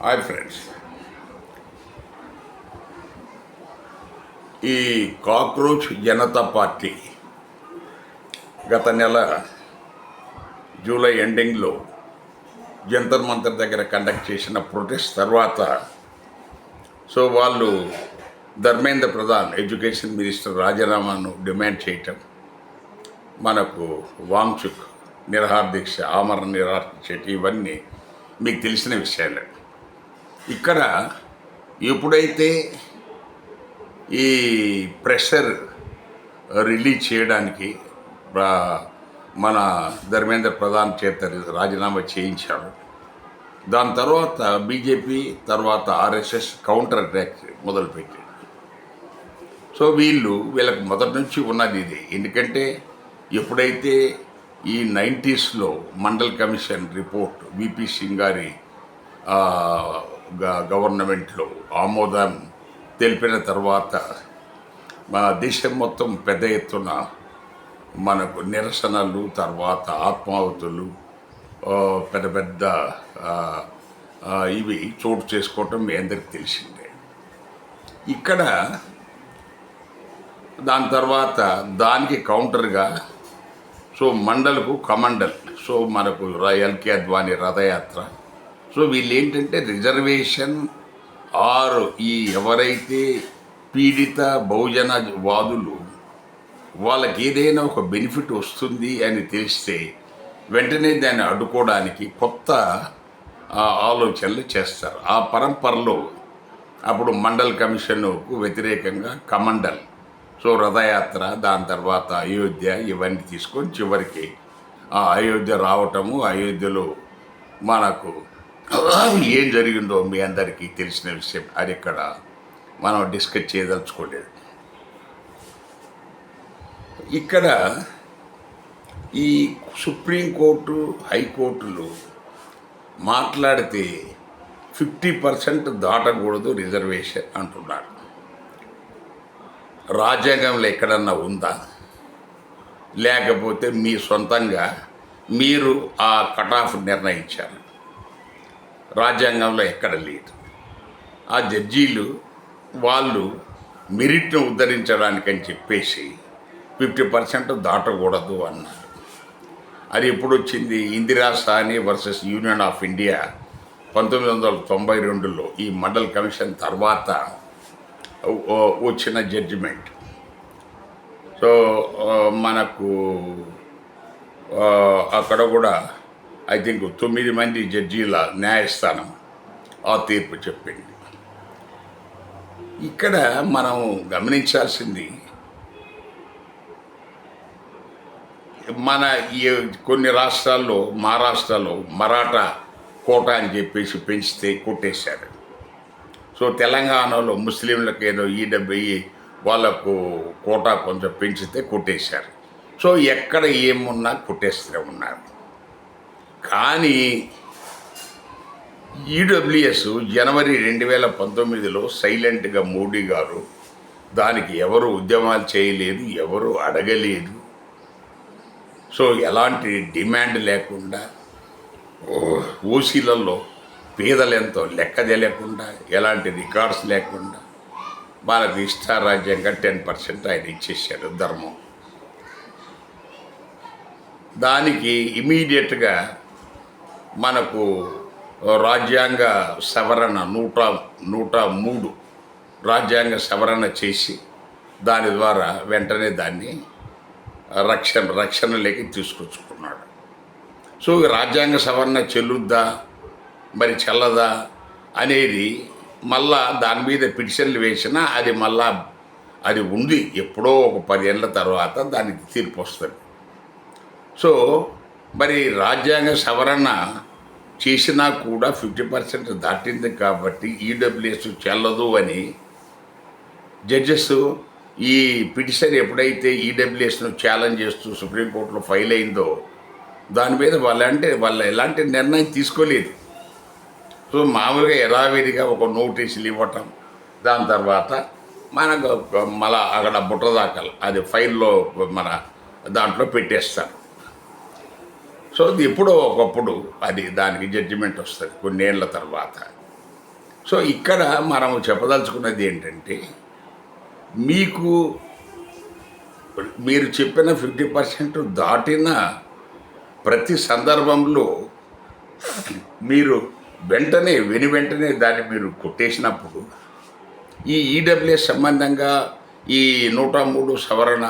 Hi friends, ఈ cockroach Janata party గత నెల జూలై ఎండింగ్లో జంతర్ మంతర్ దగ్గర కండక్ట్ చేసిన ప్రొటెస్ట్ తర్వాత వాళ్ళు ధర్మేంద్ర ప్రధాన్ ఎడ్యుకేషన్ మినిస్టర్ రాజీనామాను డిమాండ్ చేయటం, మనకు వాంగ్చుక్ నిరాహార దీక్ష ఆమరణ నిరాహార దీక్ష ఇవన్నీ మీకు తెలిసిన విషయాలే. ఇక్కడ ఎప్పుడైతే ఈ ప్రెషర్ రిలీజ్ చేయడానికి మన ధర్మేంద్ర ప్రధాన్ చేత రాజీనామా చేయించాడు, దాని తర్వాత బీజేపీ తర్వాత ఆర్ఎస్ఎస్ కౌంటర్ అటాక్ మొదలుపెట్టింది. వీళ్ళకి మొదటి నుంచి ఉన్నది ఇది. ఎందుకంటే ఎప్పుడైతే ఈ 90s mandal commission report VP Singh గారి గవర్నమెంట్లో ఆమోదం తెలిపిన తర్వాత మన దేశం మొత్తం పెద్ద ఎత్తున మనకు నిరసనలు, తర్వాత ఆత్మాహుతులు, పెద్ద పెద్ద ఇవి చోటు చేసుకోవటం మీ అందరికి తెలిసిందే. ఇక్కడ దాని తర్వాత దానికి కౌంటర్గా మండల్కు కమండల్, మనకు ఎల్కే అద్వానీ రథయాత్ర. వీళ్ళు ఏంటంటే రిజర్వేషన్ ఈ ఎవరైతే పీడిత బహుజన వాదులు వాళ్ళకి ఏదైనా ఒక బెనిఫిట్ వస్తుంది అని తెలిస్తే వెంటనే దాన్ని అడ్డుకోవడానికి కొత్త ఆలోచనలు చేస్తారు. ఆ పరంపరలో అప్పుడు మండల్ కమిషన్కు వ్యతిరేకంగా కమండల్, రథయాత్ర, దాని తర్వాత అయోధ్య, ఇవన్నీ తీసుకొని చివరికి అయోధ్య రావటము, అయోధ్యలో మనకు ఏం జరిగిందో మీ అందరికీ తెలిసిన విషయం. అది ఇక్కడ మనం డిస్కస్ చేయదలుచుకోలేదు. ఇక్కడ ఈ సుప్రీంకోర్టు, హైకోర్టులు మాట్లాడితే 50% దాటకూడదు రిజర్వేషన్ అంటున్నారు. రాజ్యాంగంలో ఎక్కడన్నా ఉందా? లేకపోతే మీ సొంతంగా మీరు ఆ కట్ ఆఫ్ నిర్ణయించారు? రాజ్యాంగంలో ఎక్కడ లేదు. ఆ జడ్జీలు వాళ్ళు మెరిట్ను ఉద్ధరించడానికని చెప్పేసి 50% దాటకూడదు అన్నారు. అది ఎప్పుడు వచ్చింది? Indira Sawhney versus Union of India 1992లో ఈ మండల్ కమిషన్ తర్వాత వచ్చిన జడ్జిమెంట్. మనకు అక్కడ కూడా ఐ థింక్ 9 మంది జడ్జీల న్యాయస్థానం ఆ తీర్పు చెప్పింది. ఇక్కడ మనం గమనించాల్సింది, మన కొన్ని రాష్ట్రాల్లో, మహారాష్ట్రలో మరాఠా కోటా అని చెప్పేసి పెంచితే కొట్టేశారు. తెలంగాణలో ముస్లింలకు ఏదో ఈడబ్ల్యూ వాళ్ళకు కోటా కొంచెం పెంచితే కొట్టేశారు. ఎక్కడ ఏమున్నా కొట్టేస్తూనే ఉన్నారు. కానీ ఈడబ్ల్యూఎస్ జనవరి 2019లో సైలెంట్గా మోడీ గారు, దానికి ఎవరు ఉద్యమాలు చేయలేదు, ఎవరు అడగలేదు. ఎలాంటి డిమాండ్ లేకుండా ఓసీలలో పేదలెంతో లెక్క తెలియకుండా, ఎలాంటి రికార్డ్స్ లేకుండా మనకు ఇష్టారాజ్యంగా 10% ఆయన ఇచ్చేసాడు ధర్మం. దానికి ఇమీడియట్గా మనకు రాజ్యాంగ సవరణ 103 రాజ్యాంగ సవరణ చేసి దాని ద్వారా వెంటనే దాన్ని రక్షణలోకి తీసుకొచ్చుకున్నాడు. రాజ్యాంగ సవరణ చెల్లుద్దా మరి చల్లదా అనేది మళ్ళా దాని మీద పిటిషన్లు వేసినా అది మళ్ళా అది ఉంది. ఎప్పుడో ఒక 10 ఏళ్ళ తర్వాత దానికి తీర్పు వస్తుంది. మరి రాజ్యాంగ సవరణ చేసినా కూడా 50% దాటింది కాబట్టి ఈడబ్ల్యూఎస్ చెల్లదు అని జడ్జెస్ ఈ పిటిషన్ ఎప్పుడైతే ఈడబ్ల్యూఎస్ను ఛాలెంజ్ చేస్తూ సుప్రీంకోర్టులో ఫైల్ అయిందో దాని మీద వాళ్ళు ఎలాంటి నిర్ణయం తీసుకోలేదు. మామూలుగా యథావిధిగా ఒక నోటీసులు ఇవ్వటం, దాని తర్వాత మనకు మళ్ళా అక్కడ బుట్ట దాఖలు అది ఫైల్లో మన దాంట్లో పెట్టేస్తారు. ఎప్పుడో ఒకప్పుడు అది దానికి జడ్జిమెంట్ వస్తుంది కొన్నేళ్ల తర్వాత. సో ఇక్కడ మనము చెప్పదలుచుకున్నది ఏంటంటే, మీకు మీరు చెప్పిన 50% దాటిన ప్రతి సందర్భంలో మీరు వెంటనే దాన్ని మీరు కొట్టేసినప్పుడు ఈ ఈడబ్ల్యూఎస్ సంబంధంగా ఈ 103 సవరణ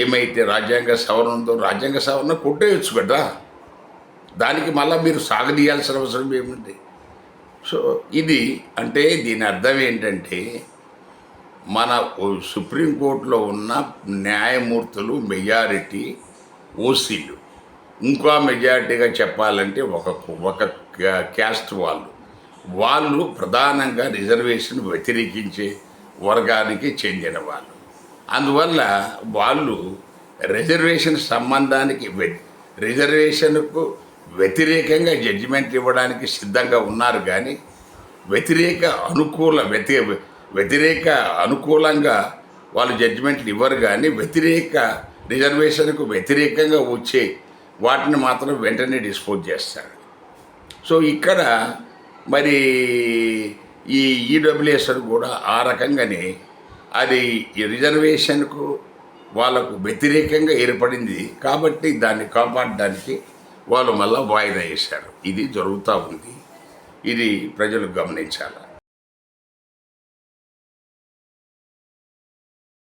ఏమైతే రాజ్యాంగ సవరణ ఉందో రాజ్యాంగ సవరణ కొట్టేయచ్చు కదా, దానికి మళ్ళీ మీరు సాగదీయాల్సిన అవసరం ఏముంది? సో ఇది అంటే దీని అర్థం ఏంటంటే, మన సుప్రీంకోర్టులో ఉన్న న్యాయమూర్తులు మెజారిటీ ఓసీలు, ఇంకా మెజారిటీగా చెప్పాలంటే ఒక క్యాస్ట్ వాళ్ళు ప్రధానంగా రిజర్వేషన్ వ్యతిరేకించే వర్గానికి చెందిన వాళ్ళు. అందువల్ల వాళ్ళు రిజర్వేషన్ సంబంధానికి రిజర్వేషన్కు వ్యతిరేకంగా జడ్జిమెంట్ ఇవ్వడానికి సిద్ధంగా ఉన్నారు, కానీ వ్యతిరేక అనుకూలంగా వాళ్ళు జడ్జిమెంట్లు ఇవ్వరు, కానీ రిజర్వేషన్కు వ్యతిరేకంగా వచ్చే వాటిని మాత్రం వెంటనే డిస్పోజ్ చేస్తారు. సో ఇక్కడ మరి ఈ ఈడబ్ల్యూఎస్ కూడా ఆ రకంగానే అది ఈ రిజర్వేషన్కు వాళ్ళకు వ్యతిరేకంగా ఏర్పడింది కాబట్టి దాన్ని కాపాడడానికి వాళ్ళు మళ్ళీ వాయిదా వేశారు. ఇది జరుగుతూ ఉంది, ఇది ప్రజలు గమనించాలి.